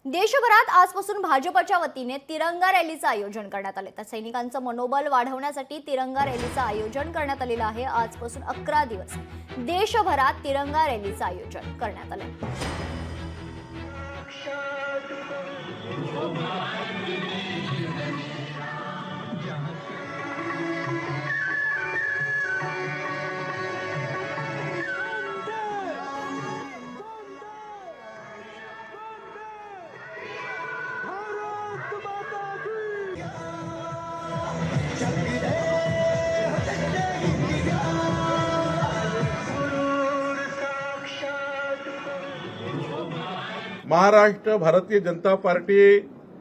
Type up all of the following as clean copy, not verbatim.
देशभरात आजपासून भाजपच्या वतीने तिरंगा रॅलीचं आयोजन करण्यात आले। तर सैनिकांचं मनोबल वाढवण्यासाठी तिरंगा रॅलीचं आयोजन करण्यात आलेलं आहे। आजपासून 11 दिवस देशभरात तिरंगा रॅलीचं आयोजन करण्यात आले। महाराष्ट्र भारतीय जनता पार्टी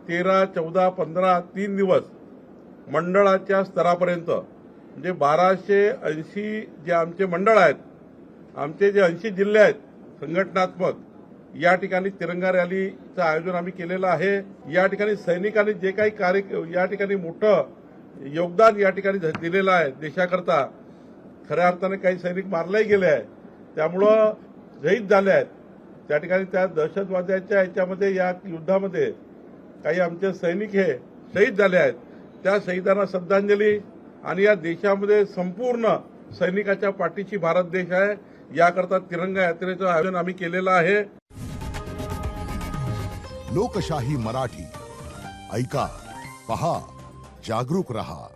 13, 14, 15 3 दिवस मंडळाच्या स्तरापर्यंत म्हणजे 1280 जे आमचे मंडळ आहेत, आमचे जे 80 जिल्हे आहेत संघटनात्मक, या ठिकाणी तिरंगा रॅलीचं आयोजन आम्ही केलेलं आहे। या ठिकाणी सैनिकांनी जे काही कार्य या ठिकाणी मोठं योगदान या ठिकाणी दिलेलं आहे देशाकरता, खऱ्या अर्थाने काही सैनिक मारलेही गेले आहेत, त्यामुळं शहीद झाले आहेत। त्या ठिकाणी त्या दहशतवाद्याच्या याच्यामध्ये या युद्धामध्ये काही आमचे सैनिक हे शहीद झाले आहेत। त्या शहीदांना श्रद्धांजली आणि या देशामध्ये संपूर्ण सैनिकाच्या पाठीशी भारत देश आहे, याकरता तिरंगा यात्रेचं आयोजन आम्ही केलेलं आहे। लोकशाही मराठी ऐका, पहा, जागरूक रहा।